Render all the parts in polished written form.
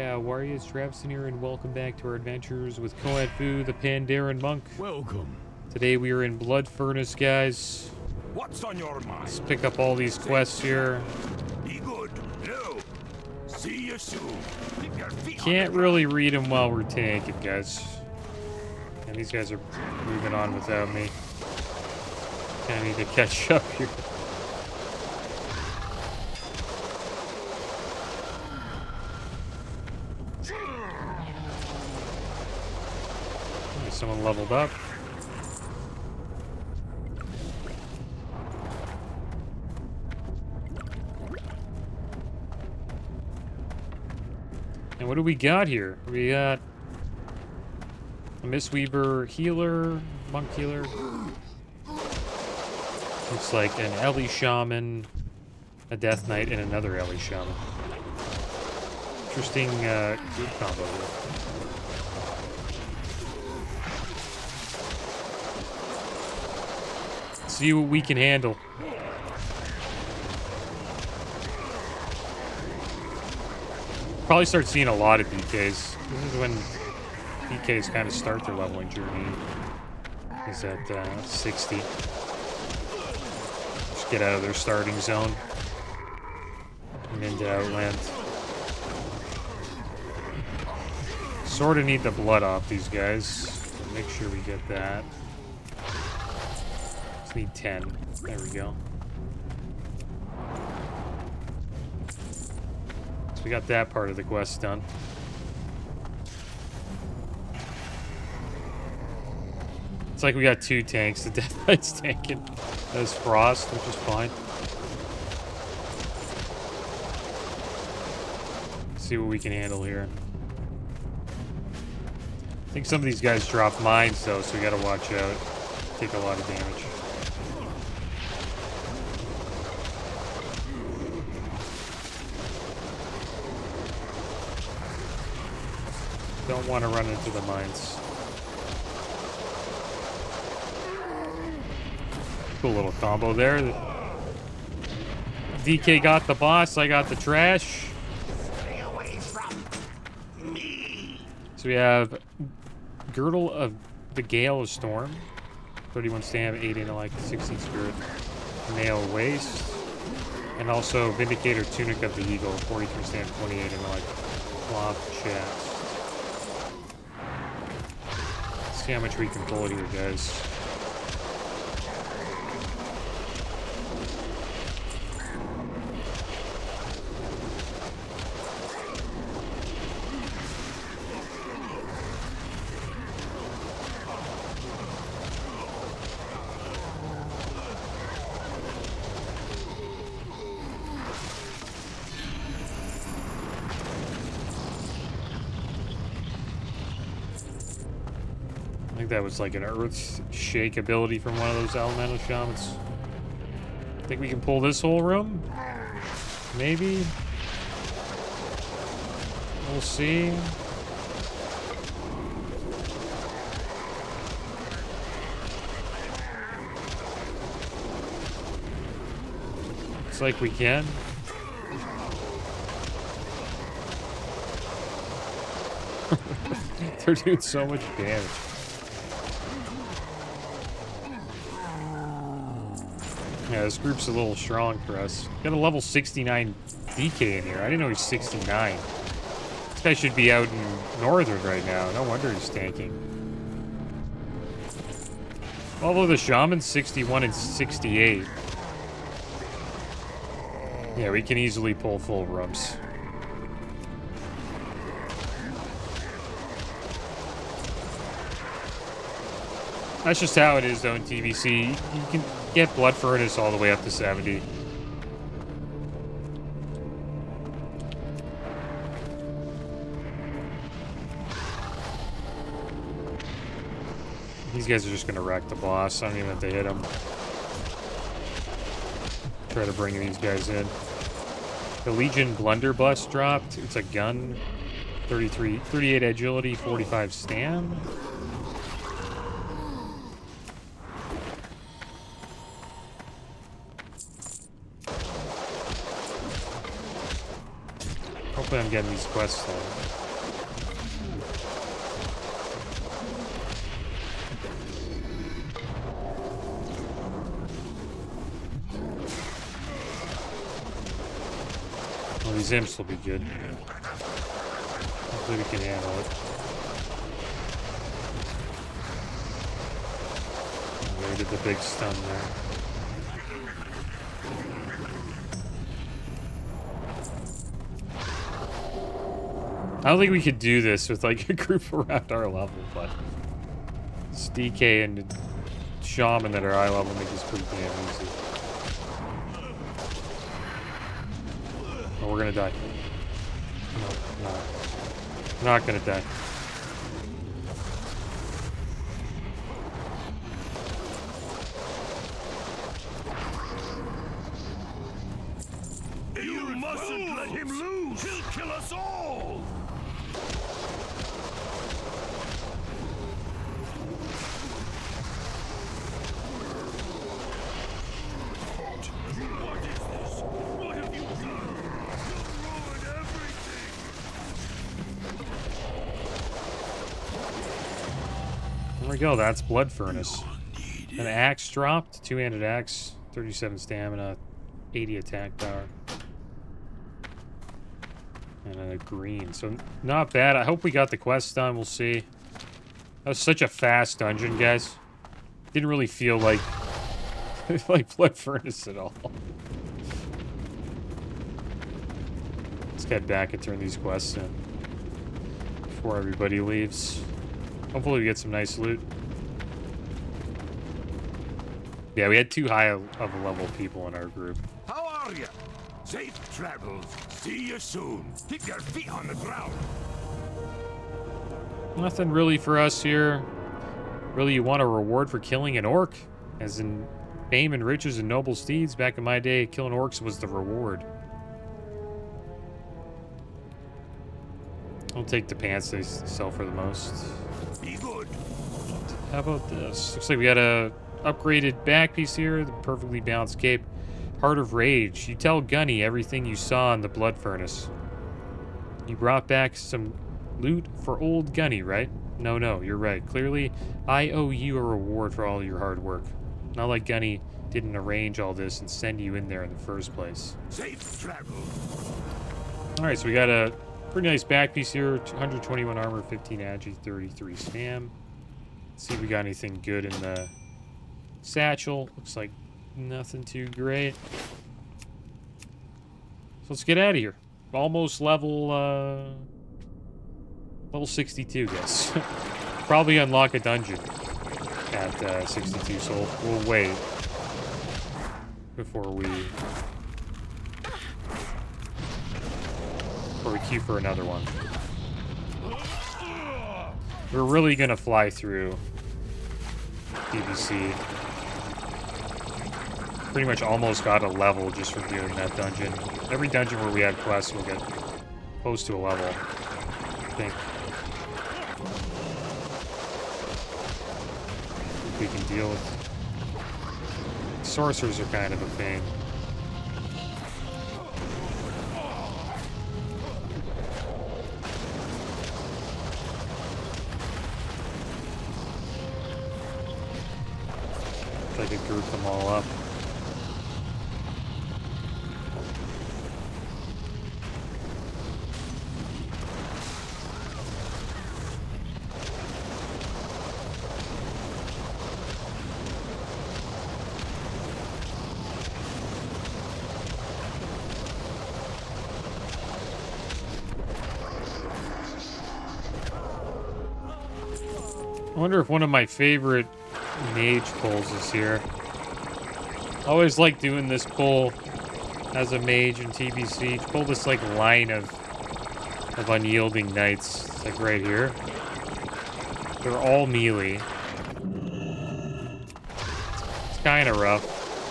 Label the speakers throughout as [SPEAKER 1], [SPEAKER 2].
[SPEAKER 1] Yeah, Warriors, Traviseen here, and welcome back to our adventures with Fu, the Pandaren Monk.
[SPEAKER 2] Welcome.
[SPEAKER 1] Today we are in Blood Furnace, guys.
[SPEAKER 2] What's on your mind?
[SPEAKER 1] Let's pick up all these quests here.
[SPEAKER 2] Be good. No. See you soon. Keep your feet
[SPEAKER 1] Can't really read them while we're tanking, guys. And these guys are moving on without me. Kinda need to catch up here. Someone leveled up. And what do we got here? We got a Mistweaver healer, monk healer. Looks like an Ellie shaman, a Death Knight, and another Ellie shaman. Interesting group combo here. See what we can handle. Probably start seeing a lot of DKs. This is when DKs kind of start their leveling journey. Is at 60. Just get out of their starting zone and into Outland. Sort of need the blood off these guys. So make sure we get that. Need 10. There we go. So we got that part of the quest done. It's like we got two tanks. The Death Knight's tanking as Frost, which is fine. Let's see what we can handle here. I think some of these guys drop mines though, so we gotta watch out. Take a lot of damage. Don't want to run into the mines. Cool little combo there. DK got the boss, I got the trash.
[SPEAKER 2] Stay away from me.
[SPEAKER 1] So we have Girdle of the Gale of Storm. 31 stam, 8 intellect, 16 spirit, Nail Waste. And also Vindicator Tunic of the Eagle, 43 stam, 28 intellect, Cloth Chest. See how much we can pull here, guys. I think that was like an Earth Shake ability from one of those elemental shamans. Think we can pull this whole room? Maybe? We'll see. Looks like we can. They're doing so much damage. Yeah, this group's a little strong for us. Got a level 69 DK in here. I didn't know he's 69. This guy should be out in Northern right now. No wonder he's tanking. Level of the Shaman, 61 and 68. Yeah, we can easily pull full rooms. That's just how it is, though, in TVC. You can get Blood Furnace all the way up to 70. These guys are just going to wreck the boss. I don't even have to hit him. Try to bring these guys in. The Legion Blunderbuss dropped. It's a gun. 38 agility, 45 stam. Hopefully I'm getting these quests done. Well, these imps will be good. Hopefully we can handle it. Where did the big stun there? I don't think we could do this with like a group around our level, but it's DK and Shaman that are eye level make this pretty damn easy. Oh, we're gonna die. No, not gonna die.
[SPEAKER 2] You mustn't let him lose! He'll kill us all! What is this? What have you done? You've ruined everything!
[SPEAKER 1] There we go, that's Blood Furnace. An axe dropped, two-handed axe, 37 stamina, 80 attack power. And a green, so not bad. I hope we got the quest done, we'll see. That was such a fast dungeon, guys. Didn't really feel like like Blood Furnace at all. Let's get back and turn these quests in before everybody leaves. Hopefully we get some nice loot. Yeah, we had too high of a level people in our group.
[SPEAKER 2] How are you? Safe travels. See you soon. Keep your feet on the ground.
[SPEAKER 1] Nothing really for us here. Really, you want a reward for killing an orc? As in fame and riches and noble steeds? Back in my day, killing orcs was the reward. I'll take the pants they sell for the most.
[SPEAKER 2] Be good.
[SPEAKER 1] How about this? Looks like we got a upgraded back piece here. The perfectly balanced cape. Heart of Rage. You tell Gunny everything you saw in the Blood Furnace. You brought back some loot for old Gunny, right? No, you're right. Clearly, I owe you a reward for all your hard work. Not like Gunny didn't arrange all this and send you in there in the first place.
[SPEAKER 2] Safe travel.
[SPEAKER 1] Alright, so we got a pretty nice back piece here. 121 armor, 15 agi, 33 stam. Let's see if we got anything good in the satchel. Looks like nothing too great. So let's get out of here. Almost level 62, guys. Probably unlock a dungeon at 62, so we'll wait before we queue for another one. We're really gonna fly through DBC. Pretty much almost got a level just from doing that dungeon. Every dungeon where we have quests will get close to a level, I think. We can deal with. Sorcerers are kind of a pain. If I could group them all up. I wonder if one of my favorite mage pulls is here. I always like doing this pull as a mage in TBC. Pull this like line of unyielding knights. It's like right here. They're all melee. It's kind of rough,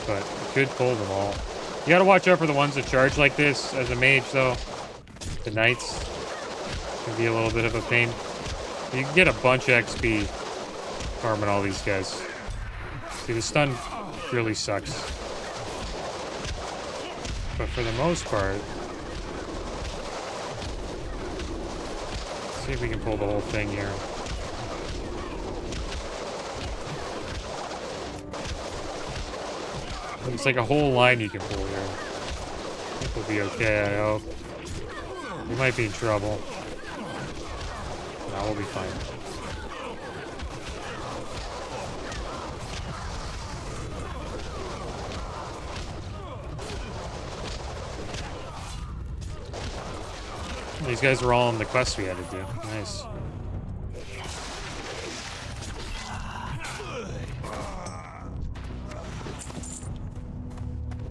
[SPEAKER 1] but you could pull them all. You gotta watch out for the ones that charge like this as a mage, though. The knights can be a little bit of a pain. You can get a bunch of XP farming all these guys. See, the stun really sucks. But for the most part, See if we can pull the whole thing here. It's like a whole line you can pull here. I think we'll be okay, I hope. We might be in trouble. No, we'll be fine. These guys were all on the quest we had to do. Nice.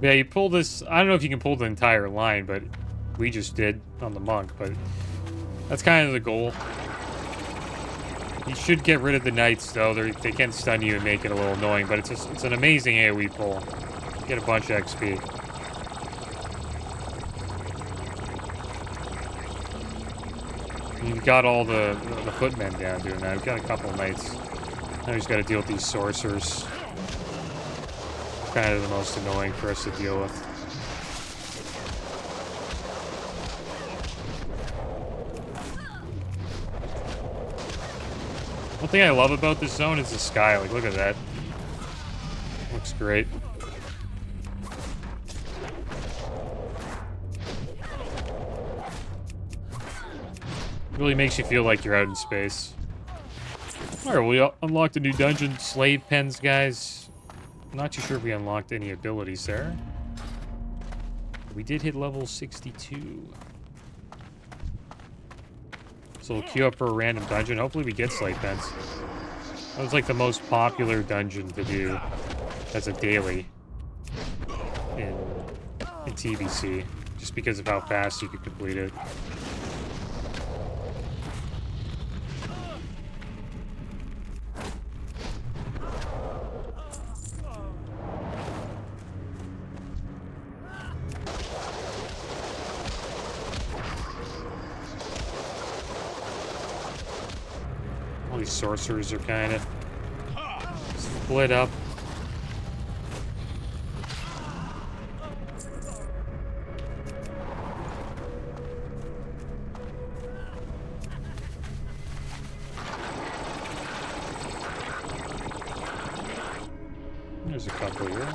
[SPEAKER 1] Yeah, you pull this. I don't know if you can pull the entire line, but we just did on the monk. But that's kind of the goal. You should get rid of the knights, though. They can stun you and make it a little annoying, but it's an amazing AoE pull. Get a bunch of XP. You've got all the footmen down doing that. We've got a couple of knights. Now we just got to deal with these sorcerers. Kind of the most annoying for us to deal with. One thing I love about this zone is the sky. Like, look at that. Looks great. Really makes you feel like you're out in space. Alright, we unlocked a new dungeon. Slave pens, guys. I'm not too sure if we unlocked any abilities there. We did hit level 62. So we'll queue up for a random dungeon. Hopefully we get slave pens. That was like the most popular dungeon to do as a daily in TBC. Just because of how fast you could complete it. These sorcerers are kind of split up. There's a couple here.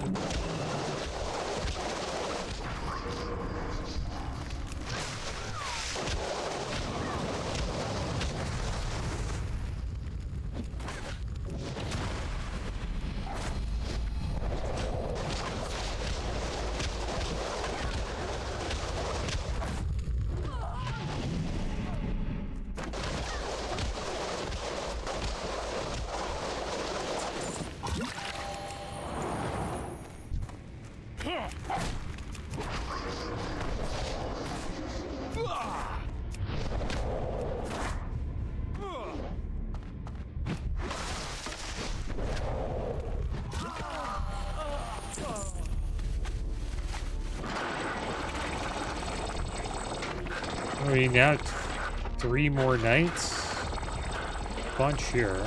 [SPEAKER 1] We now 3 more knights. Bunch here.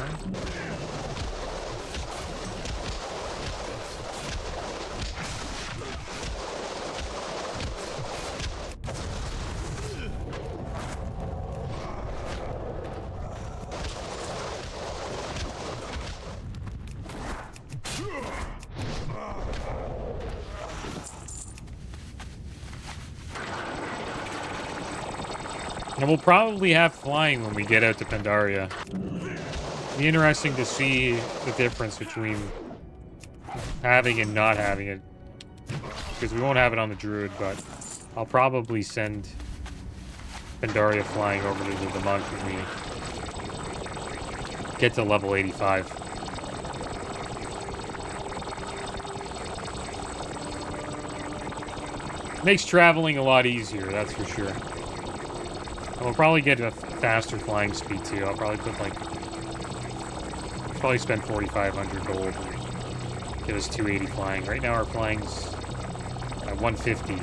[SPEAKER 1] And we'll probably have flying when we get out to Pandaria. It'll be interesting to see the difference between having and not having it. Because we won't have it on the Druid, but I'll probably send Pandaria flying over to the monk when we get to level 85. Makes traveling a lot easier, that's for sure. We'll probably get a faster flying speed too. I'll probably put like... Probably spend 4,500 gold. Give us 280 flying. Right now our flying's at 150.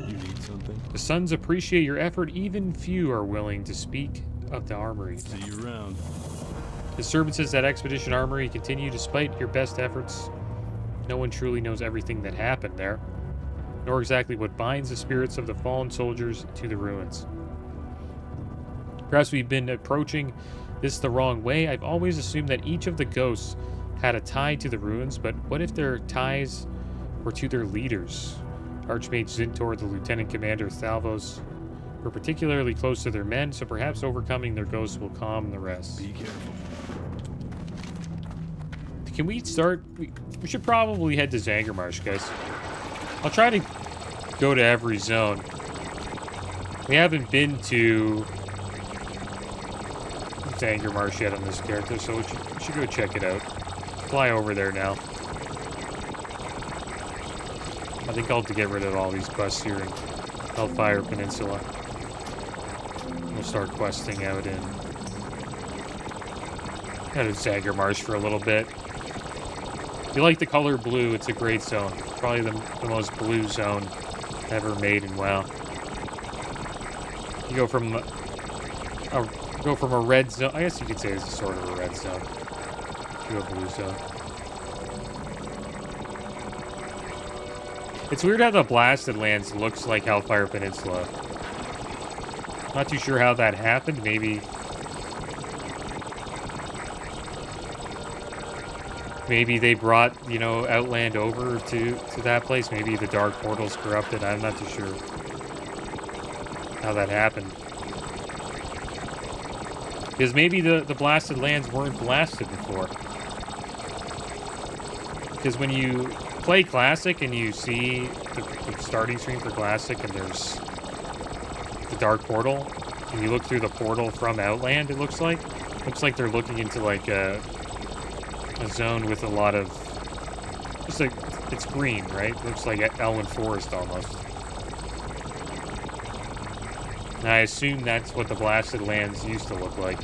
[SPEAKER 3] You need something?
[SPEAKER 1] The Sons appreciate your effort. Even few are willing to speak of the armory.
[SPEAKER 3] See you around.
[SPEAKER 1] Disturbances at Expedition Armory continue despite your best efforts. No one truly knows everything that happened there, nor exactly what binds the spirits of the fallen soldiers to the ruins. Perhaps we've been approaching this the wrong way. I've always assumed that each of the ghosts had a tie to the ruins, but what if their ties were to their leaders? Archmage Zintor, the Lieutenant Commander Thalvos, were particularly close to their men, so perhaps overcoming their ghosts will calm the rest.
[SPEAKER 3] Be careful.
[SPEAKER 1] Can we start? We should probably head to Zangarmarsh, guys. I'll try to go to every zone. We haven't been to Zangarmarsh yet on this character, so we should go check it out. Fly over there now. I think I'll have to get rid of all these quests here in Hellfire Peninsula. We'll start questing out in Zangarmarsh for a little bit. If you like the color blue, it's a great zone. Probably the most blue zone ever made in WoW. You go from a red zone. I guess you could say it's sort of a red zone to a blue zone. It's weird how the Blasted Lands looks like Hellfire Peninsula. Not too sure how that happened. Maybe they brought, Outland over to that place. Maybe the Dark Portal's corrupted. I'm not too sure how that happened. Because maybe the Blasted Lands weren't blasted before. Because when you play Classic and you see the starting screen for Classic and there's the Dark Portal, and you look through the portal from Outland, it looks like they're looking into like a zone with a lot of, just like, it's green, right? It looks like Elwyn Forest almost. And I assume that's what the Blasted Lands used to look like.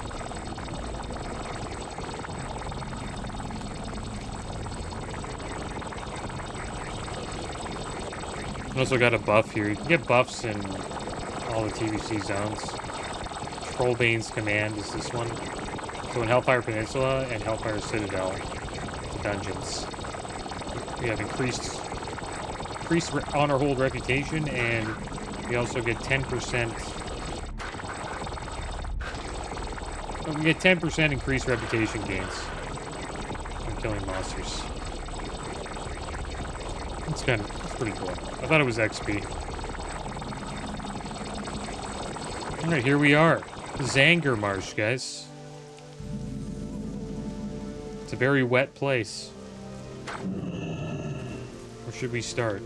[SPEAKER 1] I also got a buff here. You can get buffs in all the TVC zones. Trollbane's Command is this one. So in Hellfire Peninsula and Hellfire Citadel, the dungeons, we have increased honor hold reputation, and we also get 10%. We get 10% increased reputation gains from killing monsters. It's pretty cool. I thought it was XP. All right, here we are, Zangarmarsh, guys. It's a very wet place. Where should we start?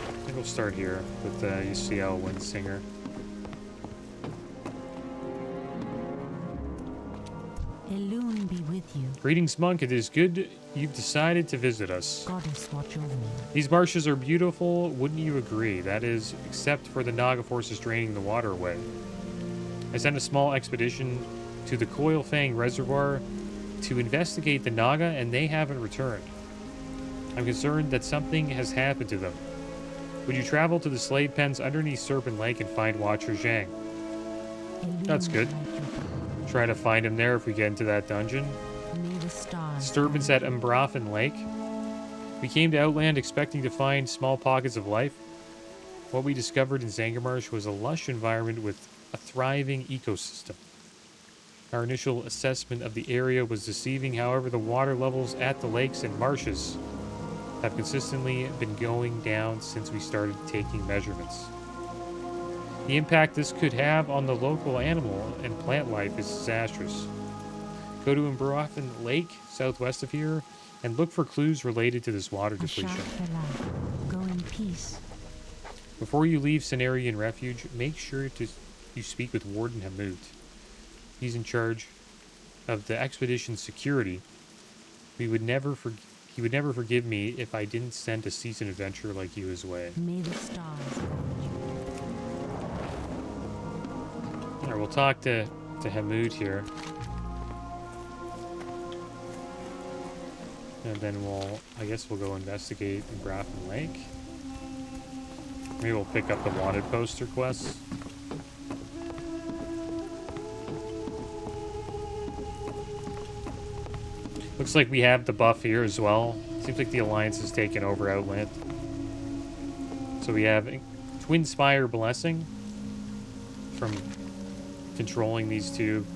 [SPEAKER 1] I think we'll start here with the UCL Windsinger.
[SPEAKER 4] Elune be with you.
[SPEAKER 1] Greetings, monk. It is good you've decided to visit us.
[SPEAKER 4] Goddess watch over me.
[SPEAKER 1] These marshes are beautiful, wouldn't you agree? That is, except for the Naga forces draining the water away. I sent a small expedition to the Coilfang Reservoir to investigate the Naga, and they haven't returned. I'm concerned that something has happened to them. Would you travel to the slave pens underneath Serpent Lake and find Watcher Zhang? That's good. Try to find him there if we get into that dungeon.
[SPEAKER 4] May the stars
[SPEAKER 1] Disturbance at Umbrafan Lake. We came to Outland expecting to find small pockets of life. What we discovered in Zangarmarsh was a lush environment with a thriving ecosystem. Our initial assessment of the area was deceiving, however, the water levels at the lakes and marshes have consistently been going down since we started taking measurements. The impact this could have on the local animal and plant life is disastrous. Go to Umbrafan Lake, southwest of here, and look for clues related to this water depletion.
[SPEAKER 4] Go in peace.
[SPEAKER 1] Before you leave Cenarian Refuge, make sure you speak with Warden Hamut. He's in charge of the expedition's security. He would never forgive me if I didn't send a seasoned adventurer like you his way.
[SPEAKER 4] May the stars guide you.
[SPEAKER 1] Alright, we'll talk to Hamut here. And then I guess we'll go investigate Umbrafan Lake. Maybe we'll pick up the wanted poster quests. Looks like we have the buff here as well. Seems like the Alliance has taken over Outland. So we have Twin Spire Blessing from controlling these two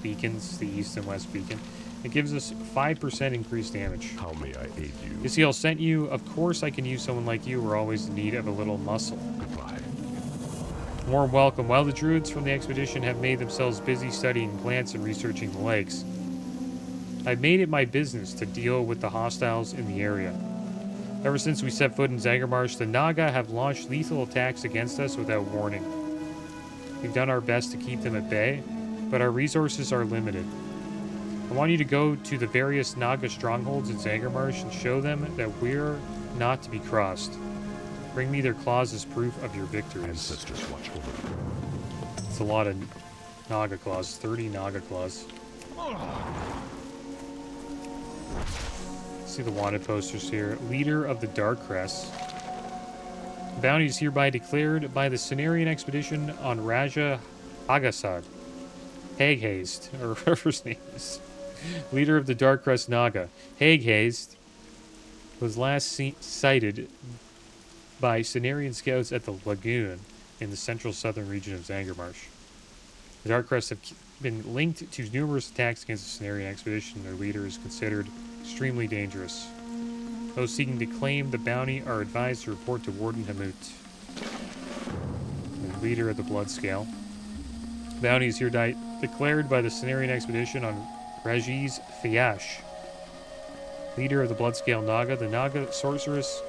[SPEAKER 1] beacons, the East and West beacon. It gives us 5% increased damage.
[SPEAKER 2] How may I aid you?
[SPEAKER 1] Isiel sent you. Of course I can use someone like you. We're always in need of a little muscle.
[SPEAKER 2] Goodbye.
[SPEAKER 1] Warm welcome. While the druids from the expedition have made themselves busy studying plants and researching the lakes, I've made it my business to deal with the hostiles in the area. Ever since we set foot in Zangarmarsh, the Naga have launched lethal attacks against us without warning. We've done our best to keep them at bay, but our resources are limited. I want you to go to the various Naga strongholds in Zangarmarsh and show them that we're not to be crossed. Bring me their claws as proof of your victories.
[SPEAKER 2] Ancestors watch over you.
[SPEAKER 1] It's a lot of Naga claws, 30 Naga claws. See the wanted posters here. Leader of the Dark Crest. Bounty is hereby declared by the Cenarian expedition on Raja Agasad. Haghaste, or whatever his name is. Leader of the Dark Crest Naga. Haghaste was last sighted by Cenarian scouts at the lagoon in the central southern region of Zangarmarsh. The Dark Crest have been linked to numerous attacks against the Cenarian expedition. Their leader is considered extremely dangerous. Those seeking to claim the bounty are advised to report to Warden Hamut, the leader of the Bloodscale. Bounty is here declared by the Cenarian expedition on Rajiz Fiash, leader of the Bloodscale Naga. The Naga sorceress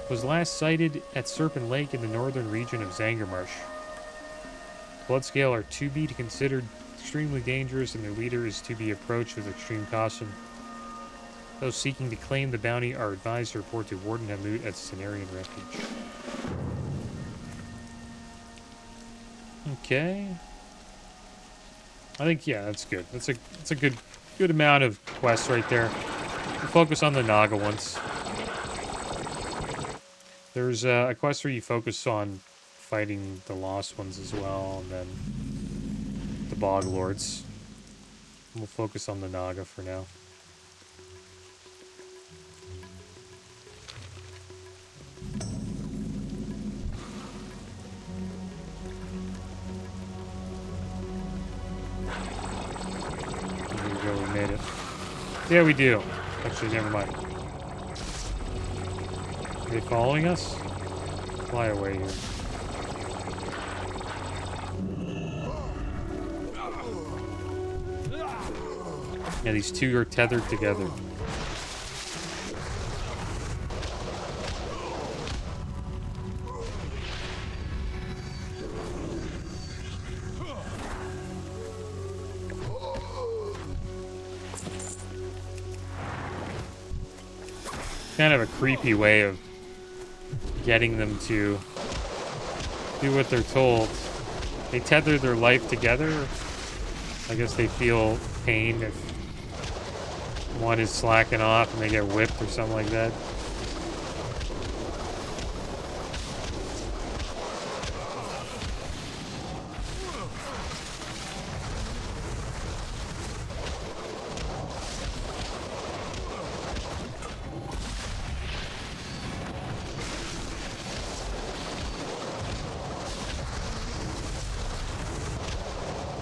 [SPEAKER 1] was last sighted at Serpent Lake in the northern region of Zangarmarsh. Bloodscale are to be considered extremely dangerous, and their leader is to be approached with extreme caution. Those seeking to claim the bounty are advised to report to Warden Hamut at Cenarian Refuge. Okay. I think, yeah, that's good. That's a good amount of quests right there. We'll focus on the Naga ones. There's a quest where you focus on fighting the Lost Ones as well, and then the Bog Lords. We'll focus on the Naga for now. There we go, we made it. Yeah, we do. Actually, never mind. Are they following us? Fly away here. Yeah, these two are tethered together. Kind of a creepy way of getting them to do what they're told. They tether their life together. I guess they feel pain if one is slacking off and they get whipped or something like that.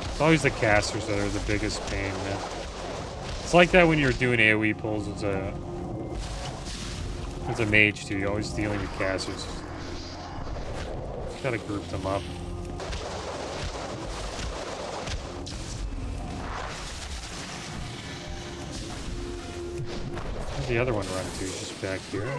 [SPEAKER 1] It's always the casters that are the biggest pain, man. It's like that when you're doing AoE pulls as a mage too. You're always dealing with casters. Just gotta group them up. Where's the other one run to? He's just back here.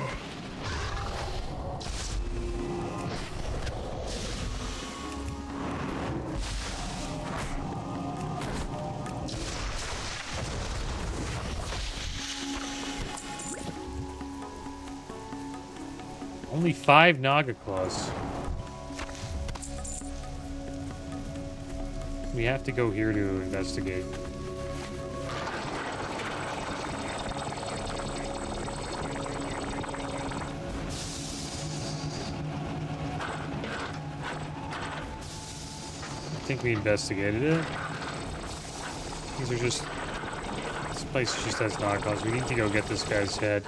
[SPEAKER 1] Only 5 Naga claws. We have to go here to investigate. I think we investigated it. These are just place just has knockoffs. We need to go get this guy's head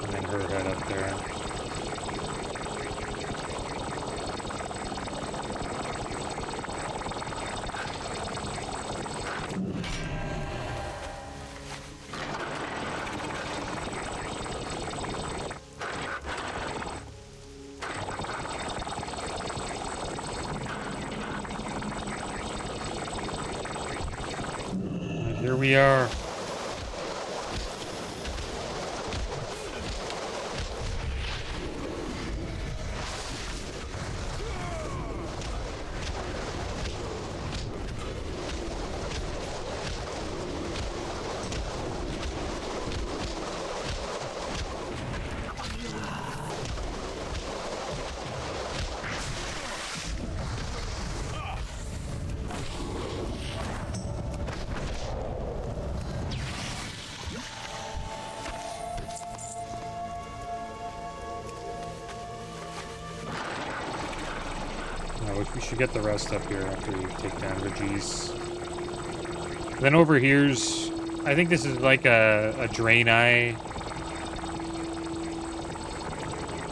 [SPEAKER 1] and then her head up there. Here we are. We should get the rest up here after we take down Regis. Then over here's... I think this is like a Drain Eye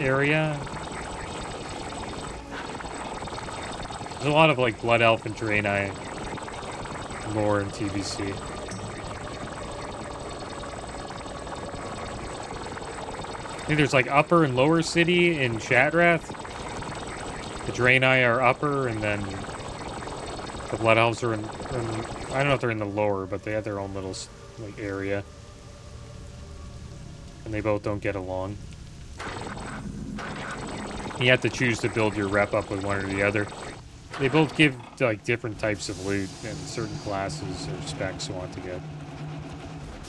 [SPEAKER 1] area. There's a lot of like Blood Elf and Drain Eye lore in TBC. I think there's like Upper and Lower City in Shatrath. The Draenei are upper, and then the Blood Elves are in, I don't know if they're in the lower, but they have their own little like area. And they both don't get along. You have to choose to build your rep up with one or the other. They both give like different types of loot, and certain classes or specs want to get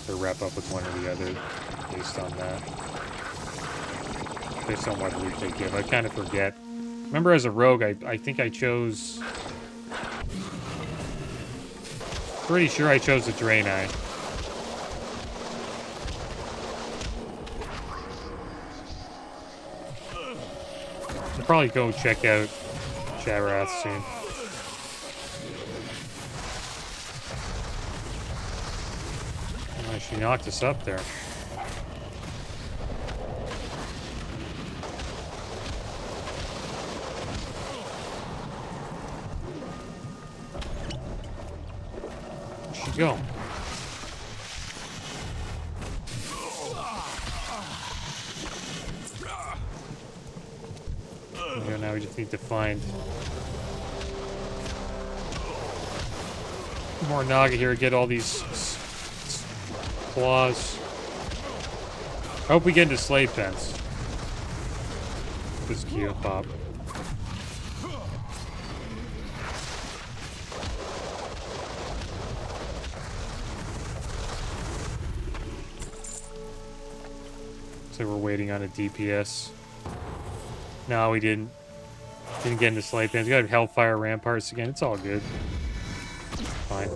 [SPEAKER 1] their rep up with one or the other based on that. Based on what loot they give. I kind of forget. Remember, as a rogue, I think I chose... Pretty sure I chose the Draenei. I'll probably go check out Shatrath soon. Oh, she knocked us up there. Go. Okay, now we just need to find more Naga here, get all these claws. I hope we get into slave pens. This is cute, Bob. We're waiting on a DPS. No, we didn't. Didn't get into slave pens. We got Hellfire Ramparts again. It's all good. Fine.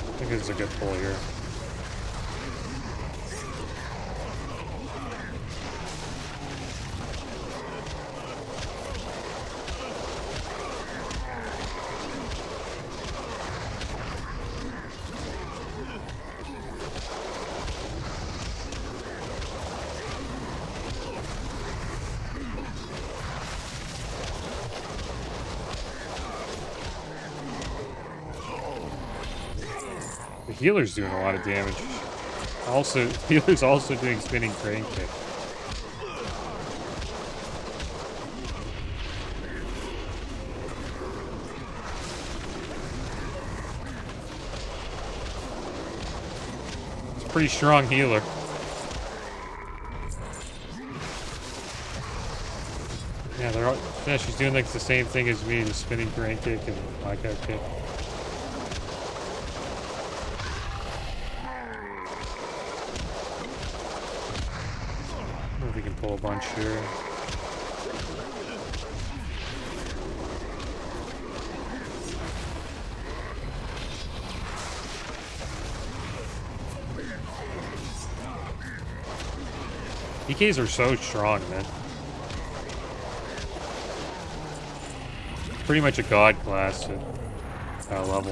[SPEAKER 1] I think this is a good pull here. Healer's doing a lot of damage. Also, healer's also doing spinning crane kick. It's a pretty strong healer. Yeah, they're all, yeah, she's doing like the same thing as me, the spinning crane kick and blackout kick. We can pull a bunch here. PKs are so strong, man. Pretty much a god class at that level.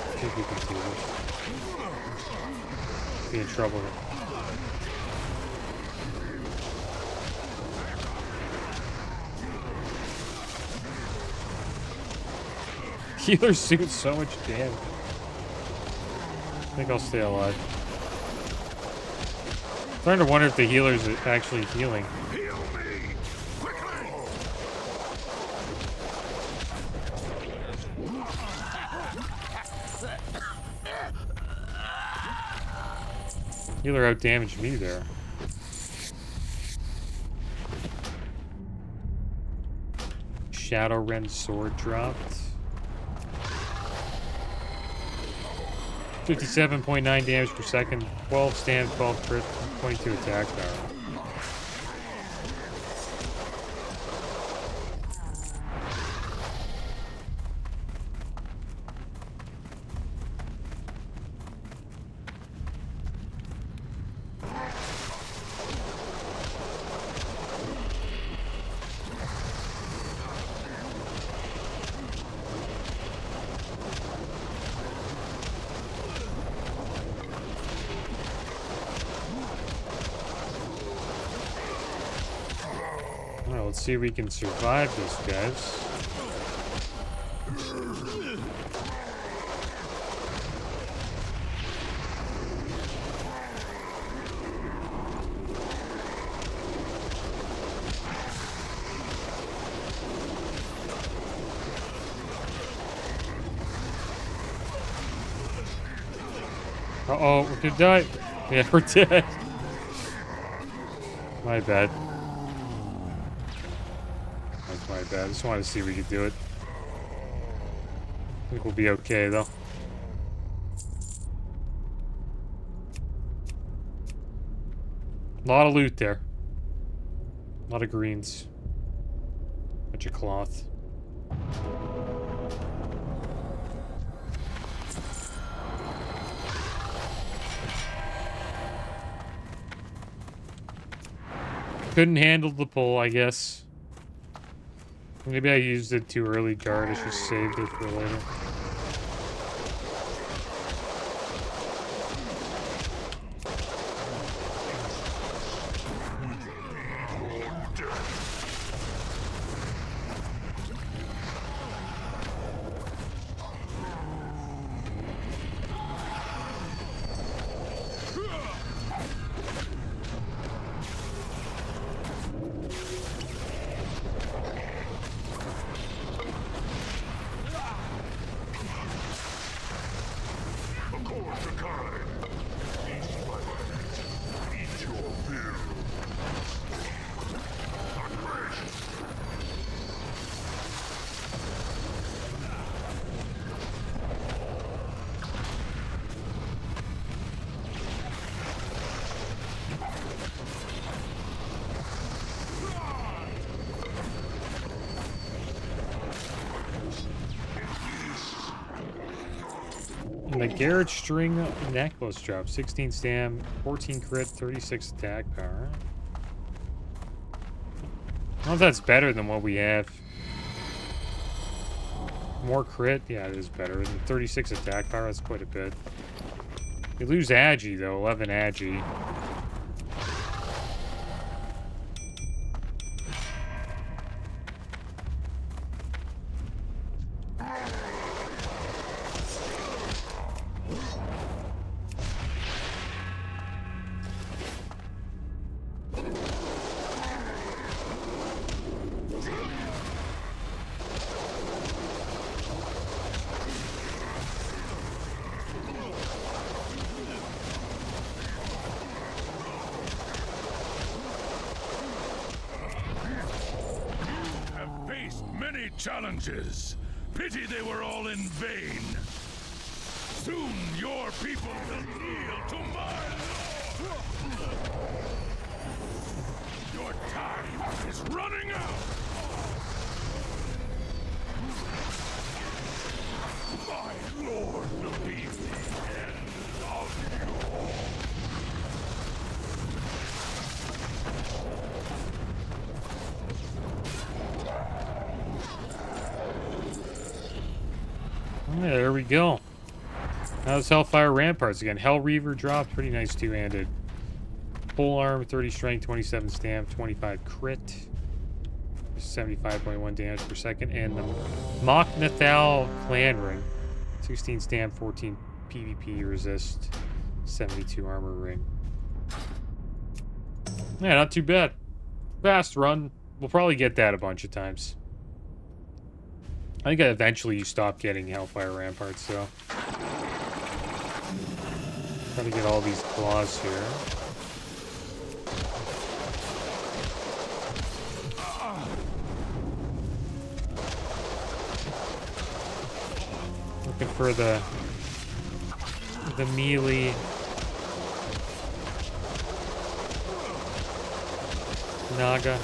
[SPEAKER 1] I think we can do this. Be in trouble here. Healers do so much damage. I think I'll stay alive. I'm starting to wonder if the healers are actually healing.
[SPEAKER 2] Heal me! Quickly!
[SPEAKER 1] Healer outdamaged me there. Shadowren sword dropped. 57.9 damage per second, 12 stam, 12 crit, 22 attack power. Well, let's see if we can survive this, guys. Uh-oh, we're gonna die. Yeah, we're dead. My bad. That's my bad. I just wanted to see if we could do it. I think we'll be okay, though. A lot of loot there. A lot of greens. Bunch of cloth. Couldn't handle the pull, I guess. Maybe I used it too early, guard. I should have saved it for later. And the Garrett string necklace drop. 16 stam, 14 crit, 36 attack power. I don't know if that's better than what we have. More crit? Yeah, it is better. And 36 attack power, that's quite a bit. You lose Agi, though. 11 Agi.
[SPEAKER 2] Challenges. Pity they were all in vain. Soon your people will kneel to my lord. Your time is running out.
[SPEAKER 1] Yeah, there we go. Now it's Hellfire Ramparts again. Hell Reaver dropped. Pretty nice two-handed. Pole arm, 30 strength, 27 stamp, 25 crit. 75.1 damage per second. And the Mach Nathal Clan Ring. 16 stamp, 14 PvP resist, 72 armor ring. Yeah, not too bad. Fast run. We'll probably get that a bunch of times. I think eventually you stop getting Hellfire Ramparts, though. Try to get all these claws here. Looking for the melee Naga.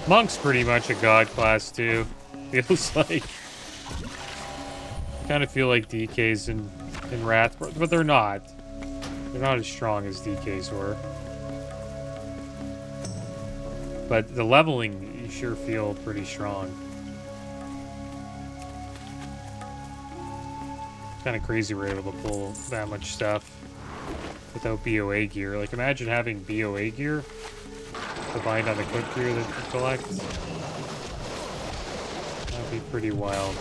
[SPEAKER 1] Monk's pretty much a god class too. Feels like. Kind of feel like DKs in Wrath, but they're not. They're not as strong as DKs were. But the leveling, you sure feel pretty strong. Kind of crazy we're able to pull that much stuff without BOA gear. Like, imagine having BOA gear to bind on the quick gear that you collect. That'd be pretty wild.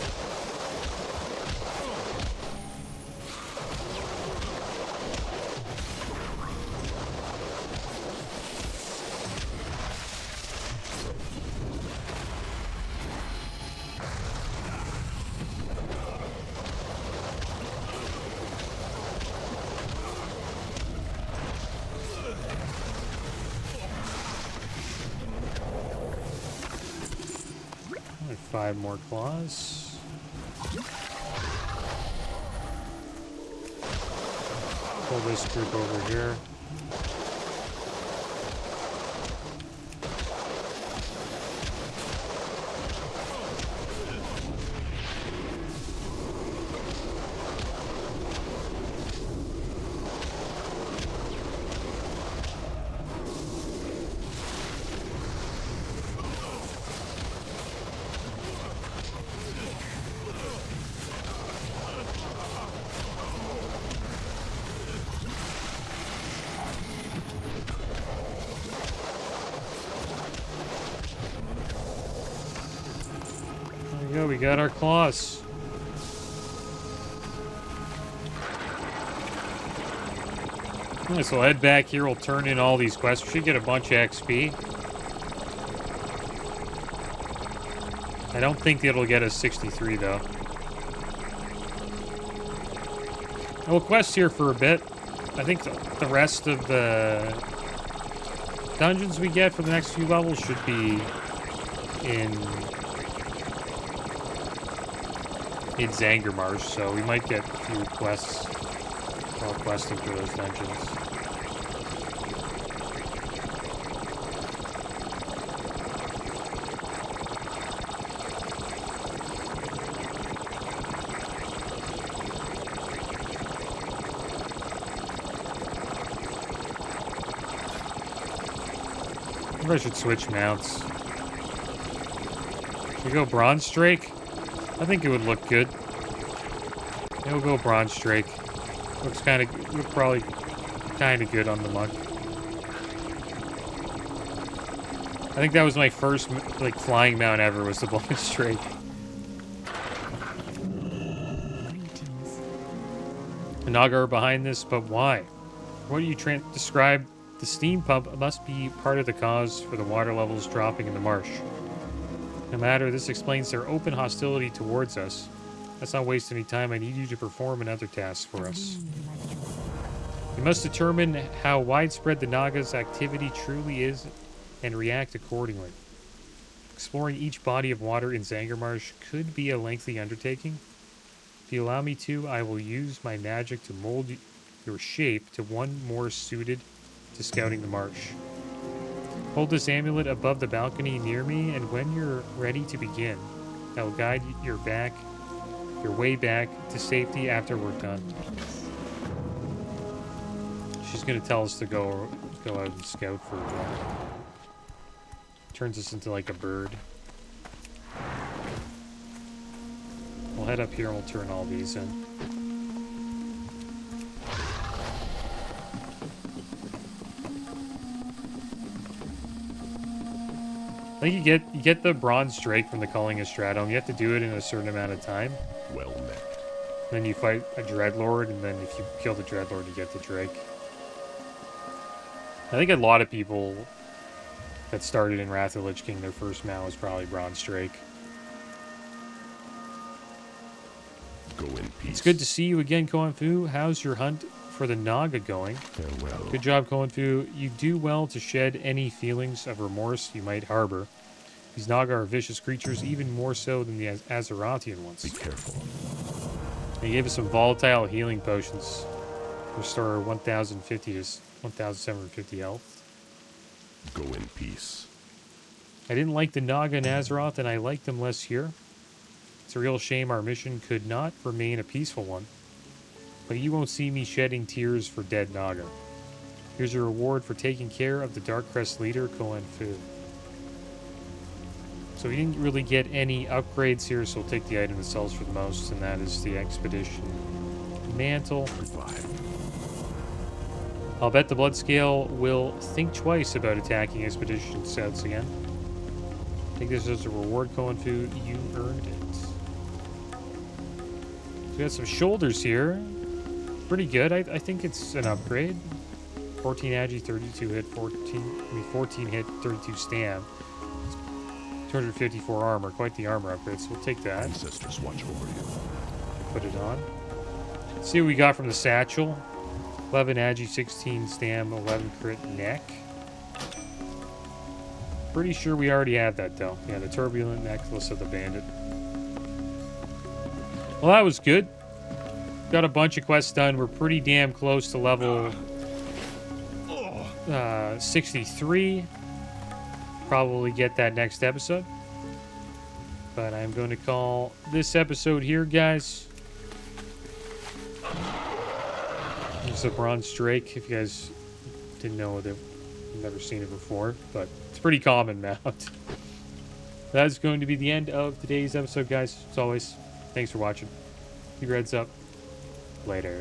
[SPEAKER 1] Only 5 more claws. Pull this group over here. We got our claws. Alright, so I'll head back here. We'll turn in all these quests. We should get a bunch of XP. I don't think it'll get us 63, though. We'll quest here for a bit. I think the rest of the dungeons we get for the next few levels should be in Zangarmarsh, so we might get a few quests while questing for those dungeons. Maybe I should switch mounts. Should we go Bronze Drake? I think it would look good. It'll go Bronze Drake. Looks probably kind of good on the monk. I think that was my first like flying mount ever, was the Bronze Drake. The Naga are behind this, but why? What do you describe? The steam pump must be part of the cause for the water levels dropping in the marsh. No matter, this explains their open hostility towards us. Let's not waste any time. I need you to perform another task for us. We must determine how widespread the Naga's activity truly is and react accordingly. Exploring each body of water in Zangarmarsh could be a lengthy undertaking. If you allow me to, I will use my magic to mold your shape to one more suited to scouting the marsh. Hold this amulet above the balcony near me, and when you're ready to begin, I will guide your way back to safety after we're done. She's gonna tell us to go out and scout for a while. Turns us into like a bird. We'll head up here and we'll turn all these in. I think you get the bronze drake from the Culling of Stratome. You have to do it in a certain amount of time.
[SPEAKER 3] Well met.
[SPEAKER 1] Then you fight a Dreadlord, and then if you kill the Dreadlord, you get the drake. I think a lot of people that started in Wrath of the Lich King, their first mount was probably bronze drake.
[SPEAKER 3] Go in peace.
[SPEAKER 1] It's good to see you again, Koan Fu. How's your hunt for the Naga going?
[SPEAKER 3] Farewell.
[SPEAKER 1] Good job, Koan Fu. You do well to shed any feelings of remorse you might harbor. These Naga are vicious creatures, even more so than the Azerothian ones.
[SPEAKER 3] Be careful.
[SPEAKER 1] They gave us some volatile healing potions. Restore 1,050 to 1,750 health.
[SPEAKER 3] Go in peace.
[SPEAKER 1] I didn't like the Naga in Azeroth, and I like them less here. It's a real shame our mission could not remain a peaceful one. But you won't see me shedding tears for dead Naga. Here's a reward for taking care of the Darkcrest leader, Koan Fu. So we didn't really get any upgrades here, so we'll take the item that sells for the most, and that is the Expedition Mantle.
[SPEAKER 3] Goodbye.
[SPEAKER 1] I'll bet the Bloodscale will think twice about attacking Expedition Scouts again. Take this as a reward, Koan Fu. You earned it. So we got some shoulders here. Pretty good. I think it's an upgrade. 14 agi, 32 hit, 14 hit, 32 stam. 254 armor. Quite the armor upgrade, so we'll take that.
[SPEAKER 3] Ancestors watch over you.
[SPEAKER 1] Put it on. Let's see what we got from the satchel. 11 agi, 16 stam, 11 crit neck. Pretty sure we already have that though. Yeah, the turbulent necklace of the bandit. Well, that was good. Got a bunch of quests done. We're pretty damn close to level 63. Probably get that next episode. But I'm going to call this episode here, guys. It's a bronze drake, if you guys didn't know that. I've never seen it before, but it's a pretty common mount. That's going to be the end of today's episode, guys. As always, thanks for watching. Keep your heads up. Later.